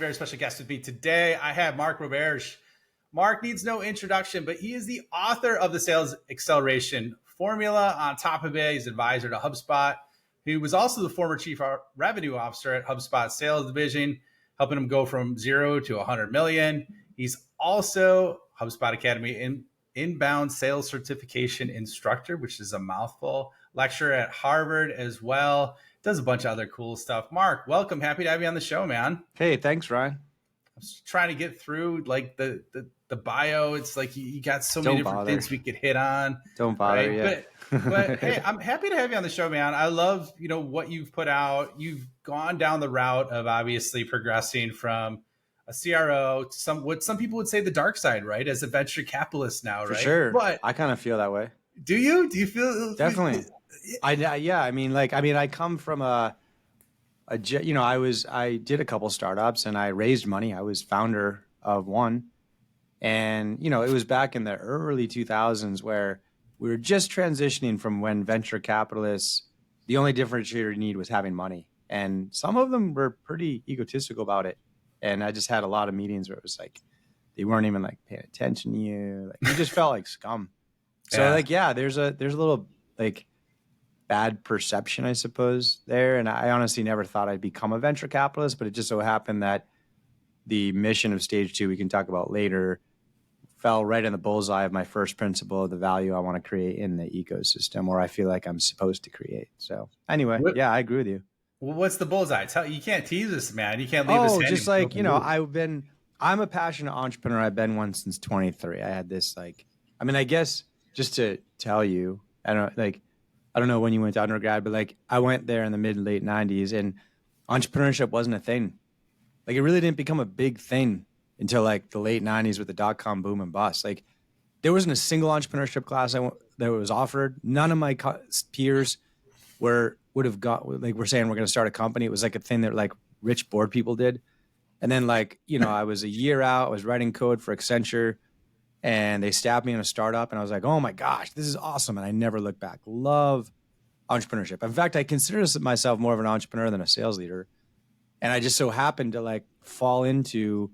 very special guest with me today. I have Mark Roberge. Mark needs no introduction, but he is the author of the Sales Acceleration Formula. On top of it, he's advisor to HubSpot. He was also the former chief revenue officer at HubSpot's sales division, helping him go from 0 to 100 million. He's also HubSpot Academy inbound sales certification instructor, which is a mouthful, lecturer at Harvard as well. Does a bunch of other cool stuff. Mark, welcome. Happy to have you on the show, man. Hey, thanks, Ryan. I was trying to get through like the bio. It's like you got so many different things we could hit on. Don't bother, right? But hey, I'm happy to have you on the show, man. I love, what you've put out. You've gone down the route of obviously progressing from a CRO to what some people would say the dark side, right? As a venture capitalist now, right? For sure. But I kind of feel that way. Do you? Do you feel definitely? I come from I did a couple startups and I raised money. I was founder of one. And, it was back in the early 2000s where we were just transitioning from when venture capitalists, the only differentiator you need was having money. And some of them were pretty egotistical about it. And I just had a lot of meetings where it was like, they weren't even like paying attention to you. Like, you just felt like scum. So there's a little like bad perception, I suppose, there. And I honestly never thought I'd become a venture capitalist, but it just so happened that the mission of stage 2, we can talk about later, fell right in the bullseye of my first principle of the value I want to create in the ecosystem, or I feel like I'm supposed to create. So anyway, I agree with you. Well, what's the bullseye? You can't tease us, man. You can't leave us hanging. Just like, I'm a passionate entrepreneur. I've been one since 23. I had this I guess just to tell you, I don't know when you went to undergrad, but I went there in the mid late 90s and entrepreneurship wasn't a thing. It really didn't become a big thing until the late 90s with the dot-com boom and bust. There wasn't a single entrepreneurship class that was offered. None of my peers would have got, we're saying we're going to start a company. It was a thing that rich board people did. And then I was a year out, I was writing code for Accenture and they stabbed me in a startup and I was like, oh my gosh, this is awesome. And I never looked back. Love entrepreneurship. In fact, I consider myself more of an entrepreneur than a sales leader. And I just so happened to fall into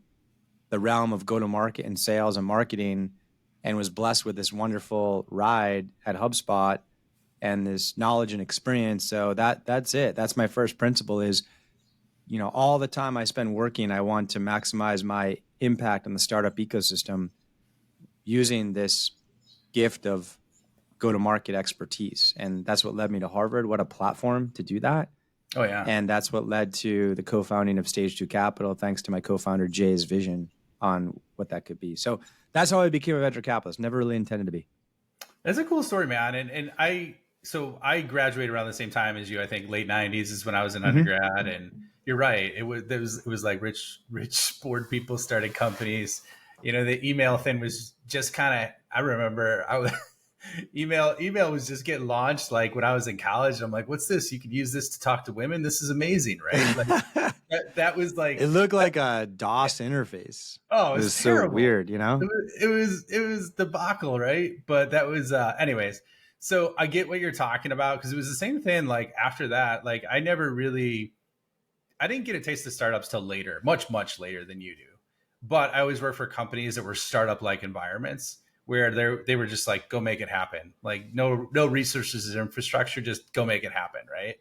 the realm of go-to-market and sales and marketing and was blessed with this wonderful ride at HubSpot and this knowledge and experience. So that's it. That's my first principle is, all the time I spend working, I want to maximize my impact on the startup ecosystem using this gift of go-to-market expertise. And that's what led me to Harvard. What a platform to do that. Oh, yeah. And that's what led to the co-founding of Stage 2 Capital, thanks to my co-founder Jay's vision on what that could be. So that's how I became a venture capitalist. Never really intended to be. That's a cool story, man. And I graduated around the same time as you. I think late 90s is when I was an undergrad. And you're right. It was like rich board people started companies. The email thing was just kind of, I remember email was just getting launched when I was in college. I'm like, what's this? You could use this to talk to women. This is amazing, right? That was it looked like a DOS interface. Oh, it was so weird, It was debacle, right? But that was anyways. So I get what you're talking about because it was the same thing. After that, I didn't get a taste of startups till later, much later than you do. But I always worked for companies that were startup-like environments where they were just go make it happen. No resources or infrastructure, just go make it happen, right?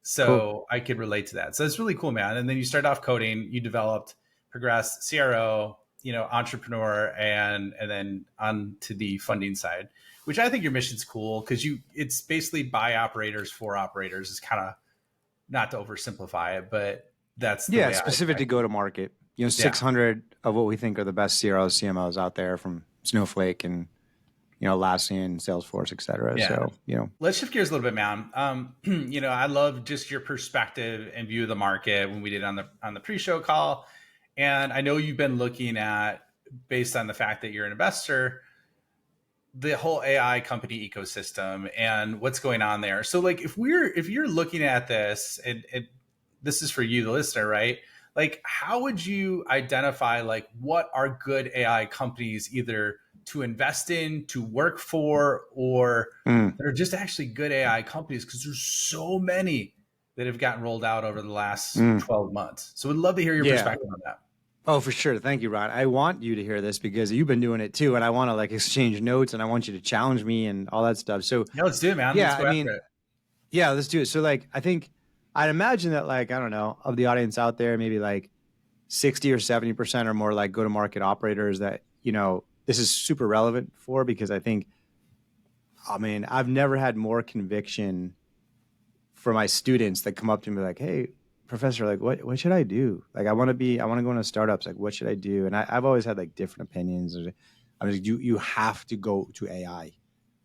So cool. I could relate to that. So it's really cool, man. And then you started off coding, you developed, progressed, CRO, entrepreneur, and then on to the funding side, which I think your mission's cool because it's basically by operators for operators. Is kind of, not to oversimplify it, but that's the way specific to go to market. 600 of what we think are the best CROs, CMOs out there from Snowflake and Atlassian, Salesforce, et cetera. Yeah. So, let's shift gears a little bit, man. I love just your perspective and view of the market when we did on the pre-show call. And I know you've been looking at, based on the fact that you're an investor, the whole AI company ecosystem and what's going on there. So if you're looking at this and this is for you, the listener, right? How would you identify what are good AI companies either to invest in, to work for, or that are just actually good AI companies? Because there's so many that have gotten rolled out over the last 12 months. So we'd love to hear your perspective on that. Oh, for sure. Thank you, Ron. I want you to hear this because you've been doing it too, and I want to like exchange notes, and I want you to challenge me and all that stuff. So, Yeah, let's do it, man. Let's yeah, go I after mean, it. yeah, let's do it. So, like, I think I'd imagine that, like, I don't know, of the audience out there, maybe like 60 or 70% are more like go-to-market operators that, this is super relevant for, because I mean, I've never had more conviction for my students that come up to me like, "Hey, professor, like, what should I do? Like, I want to go into startups. Like, what should I do?" And I've always had like different opinions. I'm like, you have to go to AI.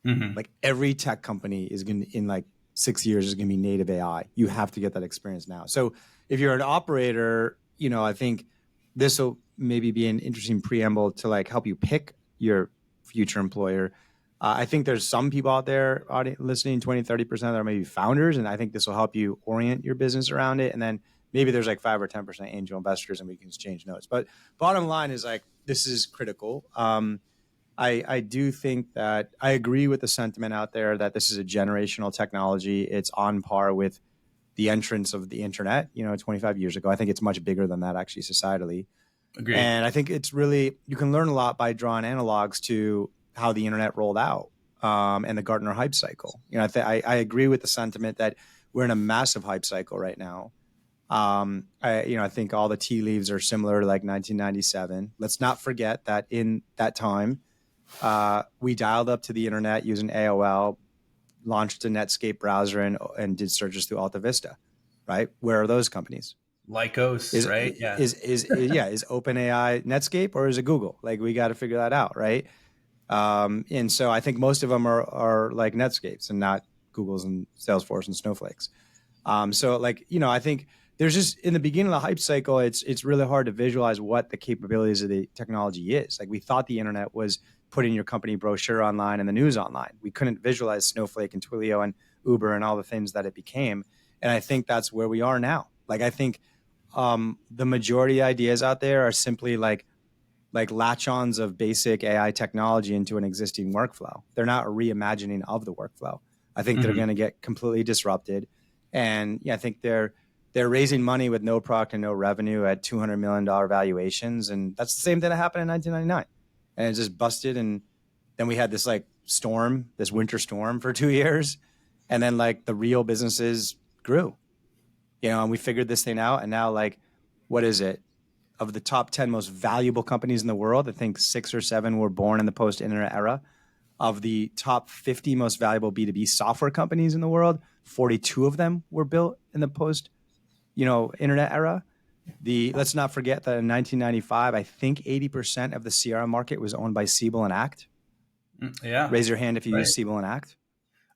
Hmm. Like every tech company is going to, in like 6 years, is going to be native AI. You have to get that experience now. So if you're an operator, I think this will maybe be an interesting preamble to like help you pick your future employer. I think there's some people out there listening, 20, 30% that are maybe founders. And I think this will help you orient your business around it. And then maybe there's like 5 or 10% angel investors and we can exchange notes. But bottom line is like, this is critical. I do think that I agree with the sentiment out there that this is a generational technology. It's on par with the entrance of the internet, 25 years ago. I think it's much bigger than that actually societally. Agreed. And I think it's really, you can learn a lot by drawing analogs to how the internet rolled out and the Gartner hype cycle. I agree with the sentiment that we're in a massive hype cycle right now. I think all the tea leaves are similar to like 1997. Let's not forget that in that time, we dialed up to the internet using AOL, launched a Netscape browser, and did searches through Alta Vista. Right? Where are those companies? Lycos, Is right? Yeah. is OpenAI Netscape or is it Google? Like we got to figure that out, right? And so I think most of them are like Netscapes and not Google's and Salesforce and Snowflakes. So like, I think there's just in the beginning of the hype cycle, it's really hard to visualize what the capabilities of the technology is. Like we thought the internet was putting your company brochure online and the news online. We couldn't visualize Snowflake and Twilio and Uber and all the things that it became. And I think that's where we are now. Like I think the majority ideas out there are simply like latch-ons of basic AI technology into an existing workflow. They're not a reimagining of the workflow. I think they're Hmm. going to get completely disrupted. And I think they're raising money with no product and no revenue at $200 million valuations. And that's the same thing that happened in 1999. And it just busted. And then we had this like storm, this winter storm for 2 years. And then like the real businesses grew, and we figured this thing out. And now like, what is it? Of the top 10 most valuable companies in the world, I think 6 or 7 were born in the post-internet era. Of the top 50 most valuable B2B software companies in the world, 42 of them were built in the post-internet era. Let's not forget that in 1995, I think 80% of the CRM market was owned by Siebel and Act. Yeah. Raise your hand if you Right. use Siebel and Act.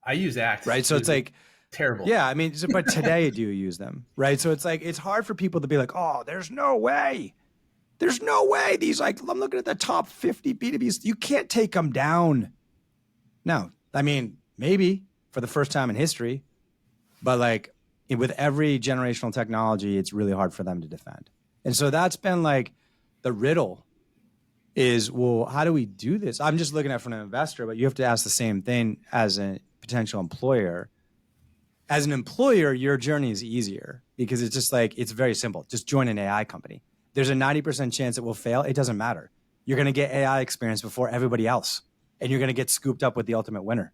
I use Act. Right? It So it's was like, terrible. yeah, I mean, but today do you use them? Right? So it's like, it's hard for people to be like, oh, there's no way. There's no way these, like, I'm looking at the top 50 B2Bs. You can't take them down. No, I mean, maybe for the first time in history, but like with every generational technology, it's really hard for them to defend. And so that's been like the riddle is, well, how do we do this? I'm just looking at it from an investor, but you have to ask the same thing as a potential employer. As an employer, your journey is easier because it's just like, it's very simple. Just join an AI company. There's a 90% chance it will fail. It doesn't matter. You're going to get AI experience before everybody else, and you're going to get scooped up with the ultimate winner.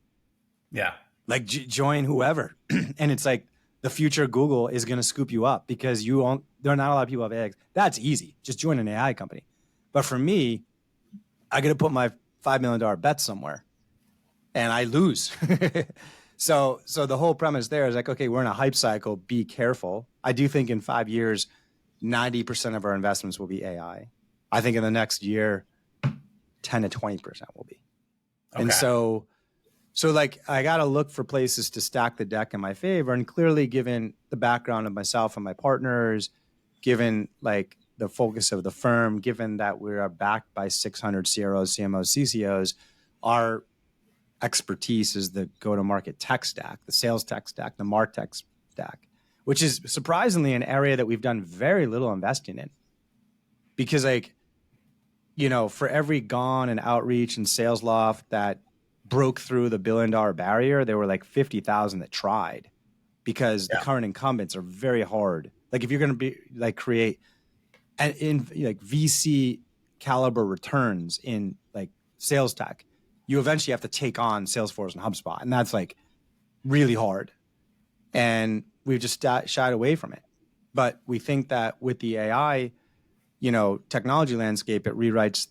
Yeah. Like join whoever. And it's like the future Google is going to scoop you up because there are not a lot of people have eggs. That's easy. Just join an AI company. But for me, I got to put my $5 million bet somewhere and I lose. So the whole premise there is like, okay, we're in a hype cycle. Be careful. I do think in 5 years, 90% of our investments will be AI. I think in the next year, 10 to 20% will be. Okay. And so like I got to look for places to stack the deck in my favor. And clearly, given the background of myself and my partners, given like the focus of the firm, given that we are backed by 600 CROs, CMOs, CCOs, our expertise is the go-to-market tech stack, the sales tech stack, the MarTech stack, which is surprisingly an area that we've done very little investing in. Because like, for every Gone and Outreach and Sales Loft that broke through the $1 billion barrier, there were like 50,000 that tried because the current incumbents are very hard. Like if you're going to be like create and in like VC caliber returns in like sales tech, you eventually have to take on Salesforce and HubSpot. And that's like really hard. And we've just shied away from it. But we think that with the AI, technology landscape, it rewrites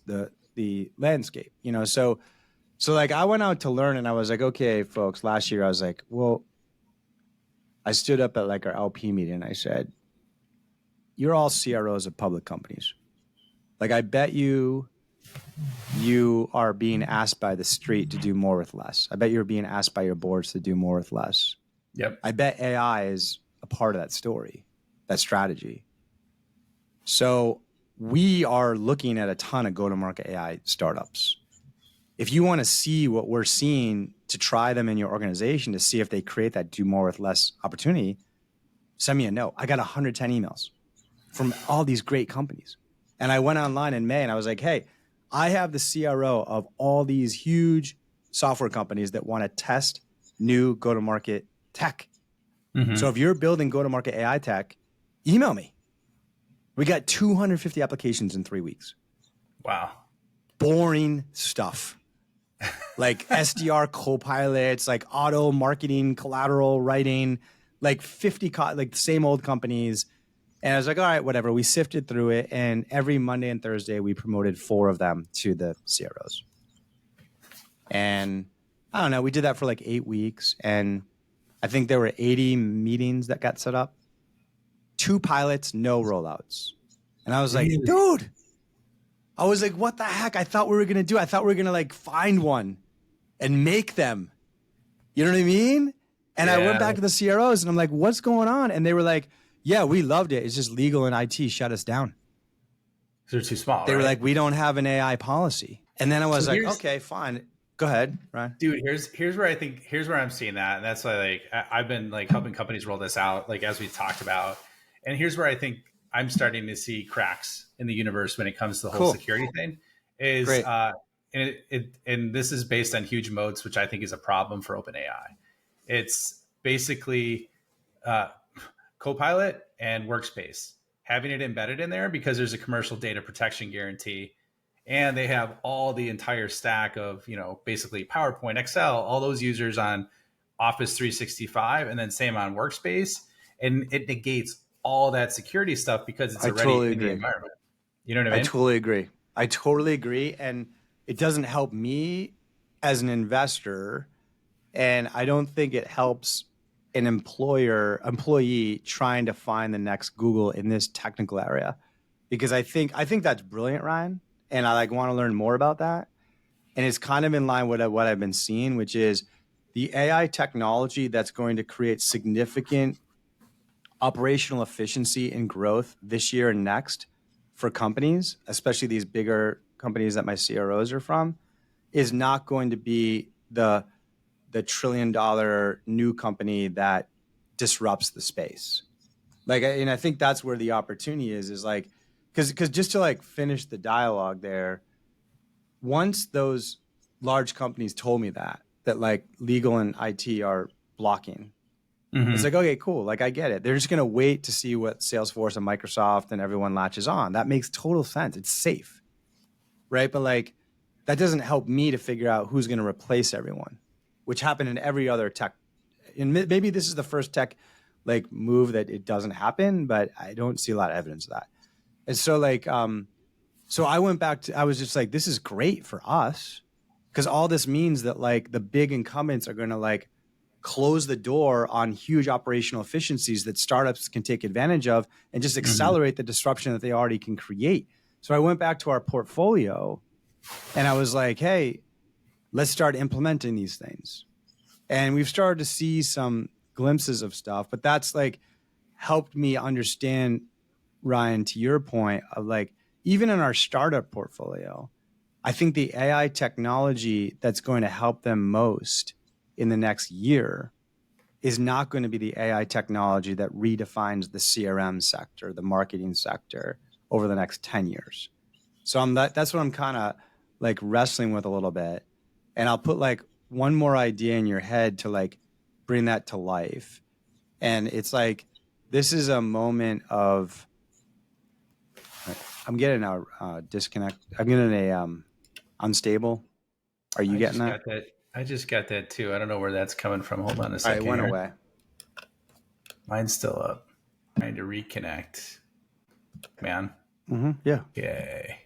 the landscape, So like I went out to learn and I was like, okay, folks, last year I was like, well, I stood up at like our LP meeting and I said, you're all CROs of public companies. Like I bet you are being asked by the street to do more with less. I bet you're being asked by your boards to do more with less. Yep. I bet AI is a part of that story, that strategy. So we are looking at a ton of go-to-market AI startups. If you want to see what we're seeing to try them in your organization to see if they create that do more with less opportunity, send me a note. I got 110 emails from all these great companies. And I went online in May and I was like, hey, I have the CRO of all these huge software companies that want to test new go-to-market tech. Mm-hmm. So if you're building go-to-market AI tech, email me. We got 250 applications in 3 weeks. Wow. Boring stuff. Like SDR co-pilots, like auto marketing, collateral writing, like 50, like the same old companies. And I was like, all right, whatever. We sifted through it. And every Monday and Thursday, we promoted 4 of them to the CROs. And I don't know, we did that for like 8 weeks. And I think there were 80 meetings that got set up. 2 pilots, no rollouts. And I was like, dude, I was like, what the heck? I thought we were going to like find one and make them. You know what I mean? And I went back to the CROs and I'm like, what's going on? And they were like, yeah, we loved it. It's just legal and IT shut us down. They're too small. They were like, we don't have an AI policy. And then I was like, okay, fine. Go ahead, Ryan. Dude, here's where I'm seeing that. And that's why like I've been like helping companies roll this out, like as we talked about. And here's where I think I'm starting to see cracks in the universe when it comes to the whole security thing is and this is based on huge moats, which I think is a problem for OpenAI. It's basically Copilot and Workspace, having it embedded in there because there's a commercial data protection guarantee. And they have all the entire stack of, basically PowerPoint, Excel, all those users on Office 365, and then same on Workspace. And it negates all that security stuff because it's already in the environment. You know what I mean? I totally agree. And it doesn't help me as an investor. And I don't think it helps an employee trying to find the next Google in this technical area. Because I think that's brilliant, Ryan. And I want to learn more about that. And it's kind of in line with what I've been seeing, which is the AI technology that's going to create significant operational efficiency and growth this year and next for companies, especially these bigger companies that my CROs are from, is not going to be the $1 trillion new company that disrupts the space. And I think that's where the opportunity is like, because just to finish the dialogue there, once those large companies told me that legal and IT are blocking, it's like, okay, cool. I get it. They're just going to wait to see what Salesforce and Microsoft and everyone latches on. That makes total sense. It's safe, right? But that doesn't help me to figure out who's going to replace everyone, which happened in every other tech. And maybe this is the first tech move that it doesn't happen, but I don't see a lot of evidence of that. And so so I went back to, I was just like, this is great for us because all this means that the big incumbents are going to close the door on huge operational efficiencies that startups can take advantage of and just accelerate the disruption that they already can create. So I went back to our portfolio and I was like, hey, let's start implementing these things. And we've started to see some glimpses of stuff, but that's helped me understand, Ryan, to your point of even in our startup portfolio, I think the AI technology that's going to help them most in the next year is not going to be the AI technology that redefines the CRM sector, the marketing sector over the next 10 years. So that's what I'm kind of wrestling with a little bit. And I'll put one more idea in your head to bring that to life. And it's this is a moment of I'm getting a disconnect. I'm getting a unstable. Are you getting that? I just got that too. I don't know where that's coming from. Hold on a All right, it second went here. away. Mine's still up. Trying to reconnect. Man. Yeah. Okay.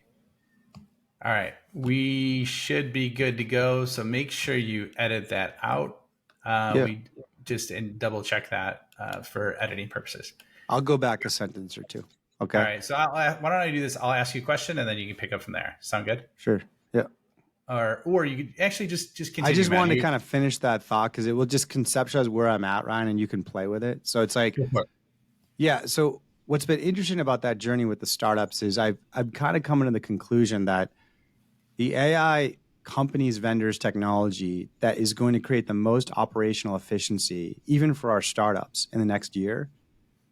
All right. We should be good to go. So make sure you edit that out. Yeah. We just double check that for editing purposes. I'll go back a sentence or two. Okay. All right. So why don't I do this? I'll ask you a question and then you can pick up from there. Sound good? Sure. Yeah. Or you could actually just continue. I just wanted to kind of finish that thought because it will just conceptualize where I'm at, Ryan, and you can play with it. So it's like, yeah. So what's been interesting about that journey with the startups is I'm kind of coming to the conclusion that the AI companies, vendors, technology that is going to create the most operational efficiency, even for our startups in the next year,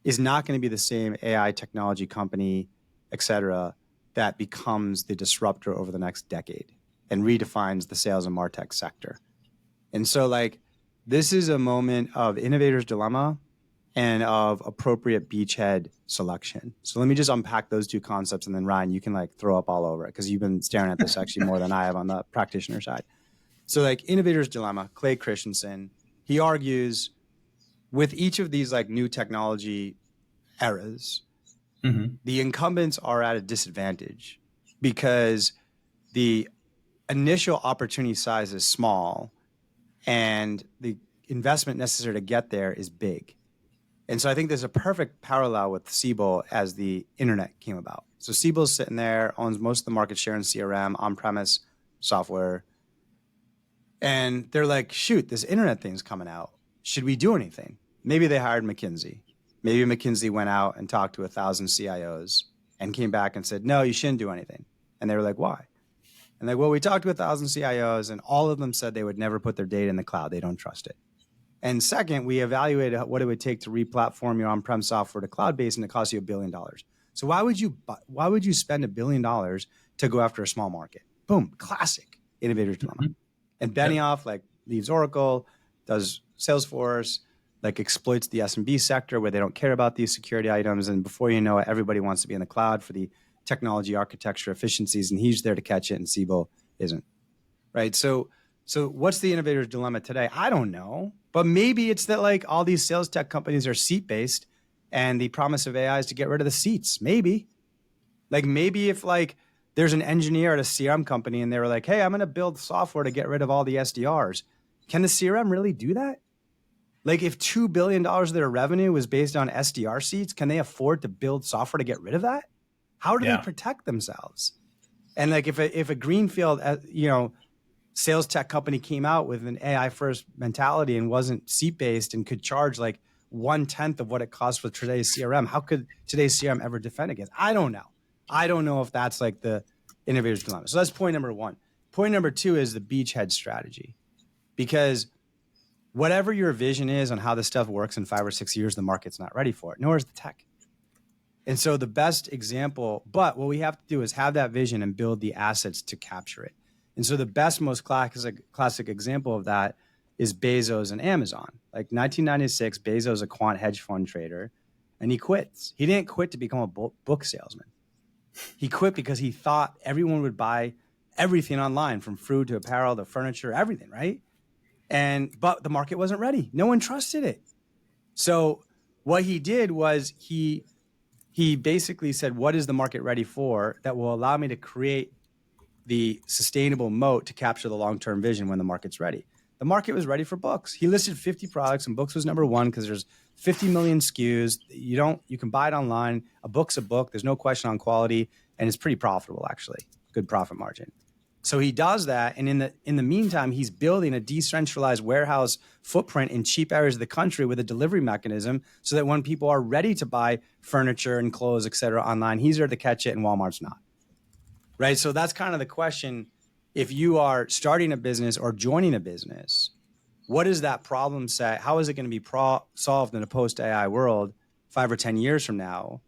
is not going to be the same AI technology company, et cetera, that becomes the disruptor over the next decade and redefines the sales and MarTech sector. And so like, this is a moment of innovator's dilemma and of appropriate beachhead selection. So let me just unpack those two concepts, and then Ryan, you can like throw up all over it because you've been staring at this actually more than I have on the practitioner side. So like innovator's dilemma, Clay Christensen, he argues with each of these like new technology eras, the incumbents are at a disadvantage because the initial opportunity size is small and the investment necessary to get there is big. And so I think there's a perfect parallel with Siebel as the internet came about. So Siebel's sitting there, owns most of the market share in CRM, on-premise software. And they're like, shoot, this internet thing's coming out. Should we do anything? Maybe they hired McKinsey. Maybe McKinsey went out and talked to 1,000 CIOs and came back and said, no, you shouldn't do anything. And they were like, why? And like, well, we talked to 1,000 CIOs and all of them said they would never put their data in the cloud. They don't trust it. And second, we evaluated what it would take to re-platform your on-prem software to cloud-based, and it costs you $1 billion. So why would you spend $1 billion to go after a small market? Boom, classic innovator's dilemma. And Benioff like leaves Oracle, does Salesforce, like exploits the SMB sector where they don't care about these security items, and before you know it, everybody wants to be in the cloud for the technology architecture efficiencies, and he's there to catch it, and Siebel isn't. Right? So what's the innovator's dilemma today? I don't know. But maybe it's that like all these sales tech companies are seat-based and the promise of AI is to get rid of the seats. Maybe. Like maybe if like there's an engineer at a CRM company and they were like, hey, I'm going to build software to get rid of all the SDRs. Can the CRM really do that? Like if $2 billion of their revenue was based on SDR seats, can they afford to build software to get rid of that? How do they protect themselves? And like if a greenfield, sales tech company came out with an AI first mentality and wasn't seat based and could charge like 1/10 of what it costs for today's CRM, how could today's CRM ever defend against? I don't know. I don't know if that's like the innovator's dilemma. So that's point number one. Point number two is the beachhead strategy, because whatever your vision is on how this stuff works in 5 or 6 years, the market's not ready for it, nor is the tech. And so the best example, but what we have to do is have that vision and build the assets to capture it. And so the best, most classic example of that is Bezos and Amazon. Like 1996, Bezos, a quant hedge fund trader, and he quits. He didn't quit to become a book salesman. He quit because he thought everyone would buy everything online, from food to apparel to furniture, everything, right? But the market wasn't ready. No one trusted it. So what he did was he basically said, what is the market ready for that will allow me to create the sustainable moat to capture the long-term vision when the market's ready? The market was ready for books. He listed 50 products and books was number one because there's 50 million SKUs. You can buy it online. A book's a book. There's no question on quality, and it's pretty profitable, actually. Good profit margin. So he does that, and in the meantime, he's building a decentralized warehouse footprint in cheap areas of the country with a delivery mechanism so that when people are ready to buy furniture and clothes, et cetera, online, he's there to catch it and Walmart's not. Right? So that's kind of the question. If you are starting a business or joining a business, what is that problem set? How is it going to be solved in a post-AI world 5 or 10 years from now?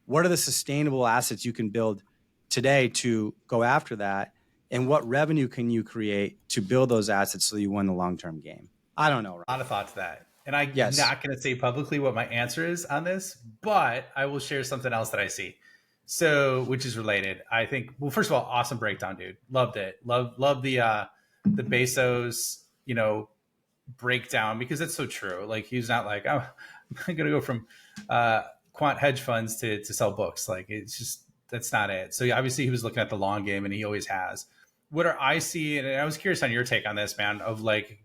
What are the sustainable assets you can build today to go after that? And what revenue can you create to build those assets so you win the long-term game? I don't know. A lot of thought to that. And I'm not going to say publicly what my answer is on this, but I will share something else that I see. So, which is related, I think. Well, first of all, awesome breakdown, dude. Loved it. Love the Bezos, breakdown, because it's so true. Like, he's not like, oh, I'm gonna go from quant hedge funds to sell books. Like, it's just, that's not it. So obviously he was looking at the long game, and he always has. What are I see, and I was curious on your take on this, man, of like,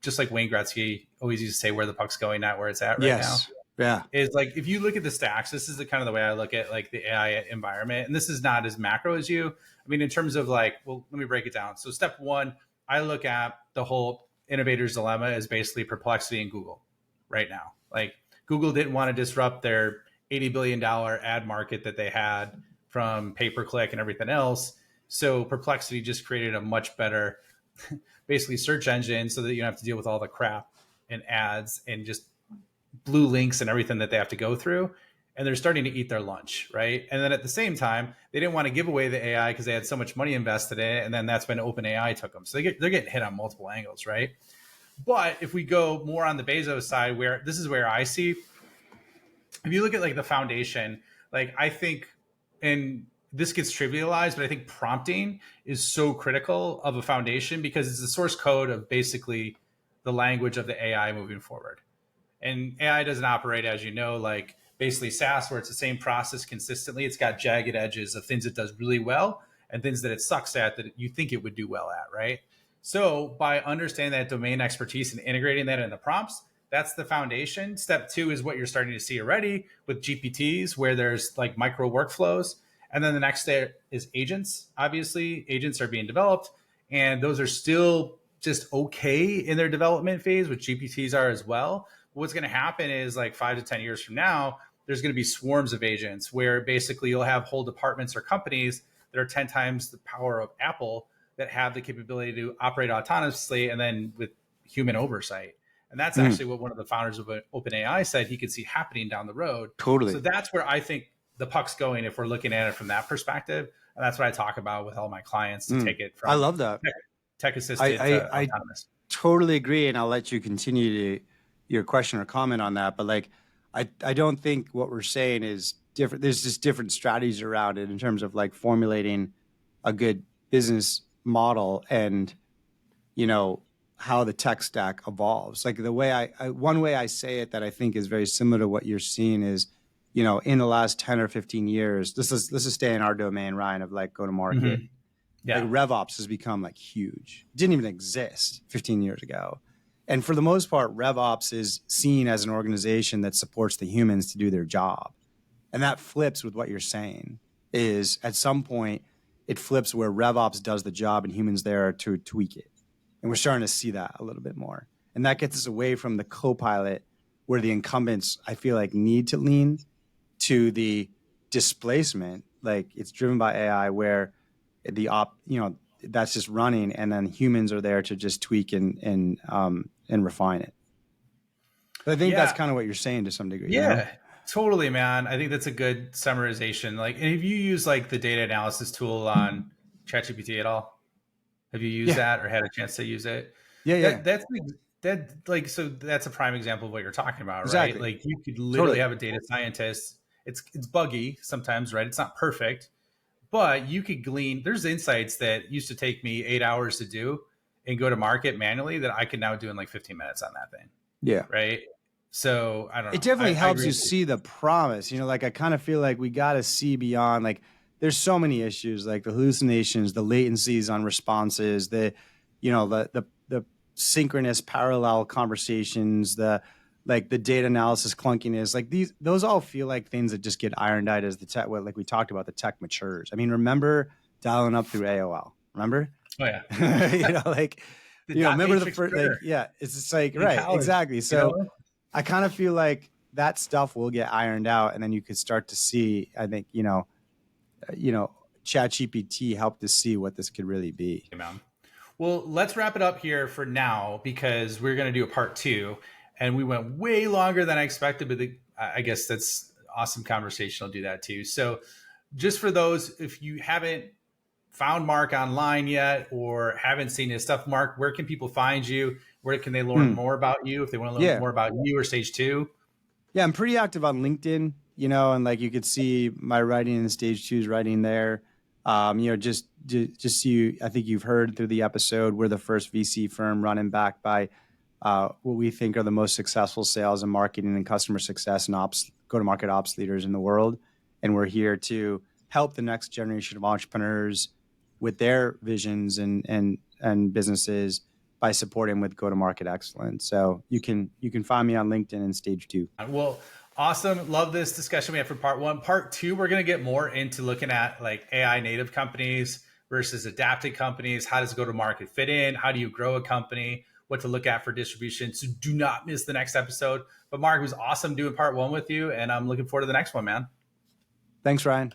just like Wayne Gretzky always used to say, where the puck's going, not where it's at right now. Yes. Yeah. Is like, if you look at the stacks, this is the kind of the way I look at like the AI environment. And this is not as macro as you. I mean, in terms of like, well, let me break it down. So step one, I look at the whole innovator's dilemma as basically Perplexity and Google right now. Like, Google didn't want to disrupt their $80 billion ad market that they had from pay-per-click and everything else. So Perplexity just created a much better basically search engine, so that you don't have to deal with all the crap and ads and just blue links and everything that they have to go through. And they're starting to eat their lunch, right? And then at the same time, they didn't want to give away the AI because they had so much money invested in it. And then that's when OpenAI took them. So they're getting hit on multiple angles, right? But if we go more on the Bezos side, where this is where I see, if you look at like the foundation, like, I think, and this gets trivialized, but I think prompting is so critical of a foundation, because it's the source code of basically the language of the AI moving forward. And AI doesn't operate, as you know, like basically SaaS, where it's the same process consistently. It's got jagged edges of things it does really well and things that it sucks at that you think it would do well at, right? So by understanding that domain expertise and integrating that in the prompts, that's the foundation. Step two is what you're starting to see already with GPTs, where there's like micro workflows. And then the next step is agents. Obviously, agents are being developed, and those are still just okay in their development phase, which GPTs are as well. What's going to happen is, like 5 to 10 years from now, there's going to be swarms of agents, where basically you'll have whole departments or companies that are 10 times the power of Apple, that have the capability to operate autonomously and then with human oversight. And that's actually what one of the founders of OpenAI said he could see happening down the road. Totally. So that's where I think the puck's going, if we're looking at it from that perspective. And that's what I talk about with all my clients, to take it from, I love that, tech assisted to autonomous. Totally agree. And I'll let you continue to your question or comment on that. But like, I don't think what we're saying is different. There's just different strategies around it in terms of like formulating a good business model, and, how the tech stack evolves. Like, the way one way I say it that I think is very similar to what you're seeing is, in the last 10 or 15 years, this is stay in our domain, Ryan, of like go to market. Mm-hmm. Yeah. Like, RevOps has become like huge. It didn't even exist 15 years ago. And for the most part, RevOps is seen as an organization that supports the humans to do their job. And that flips with what you're saying, is at some point it flips where RevOps does the job and humans there to tweak it. And we're starting to see that a little bit more. And that gets us away from the co-pilot, where the incumbents, I feel like, need to lean, to the displacement. Like, it's driven by AI, where that's just running, and then humans are there to just tweak and refine it. But I think that's kind of what you're saying to some degree. Yeah, totally, man. I think that's a good summarization. Like, and if you use like the data analysis tool on ChatGPT at all, have you used that or had a chance to use it? Yeah. So that's a prime example of what you're talking about, exactly. Right? Like, you could literally have a data scientist. It's buggy sometimes, right? It's not perfect, but you could glean. There's insights that used to take me 8 hours to do and go to market manually that I can now do in like 15 minutes on that thing. Yeah. Right. So I don't know. It definitely helps you see the promise. Like, I kind of feel like we got to see beyond, like, there's so many issues, like the hallucinations, the latencies on responses, the synchronous parallel conversations, the data analysis clunkiness, like those all feel like things that just get ironed out as the tech, like we talked about, the tech matures. I mean, remember dialing up through AOL? Remember? Oh yeah. Remember the first, it's just like, right, college, exactly. So I kind of feel like that stuff will get ironed out, and then you could start to see, I think, ChatGPT helped us see what this could really be. Well, let's wrap it up here for now, because we're going to do a part 2, and we went way longer than I expected, but I guess that's awesome conversation. I'll do that too. So just for those, if you haven't found Mark online yet or haven't seen his stuff, Mark, where can people find you? Where can they learn more about you if they want to learn more about you or Stage 2? Yeah, I'm pretty active on LinkedIn. and like you could see my writing in stage two's writing there. Just so I think you've heard through the episode, we're the first VC firm run and backed by what we think are the most successful sales and marketing and customer success and ops, go-to-market ops leaders in the world. And we're here to help the next generation of entrepreneurs with their visions and businesses by supporting with go-to-market excellence. So you can find me on LinkedIn in stage two. Well, awesome. Love this discussion we had for part one. Part two, we're going to get more into looking at like AI native companies versus adapted companies. How does go to market fit in? How do you grow a company? What to look at for distribution. So do not miss the next episode. But Mark, it was awesome doing part one with you. And I'm looking forward to the next one, man. Thanks, Ryan.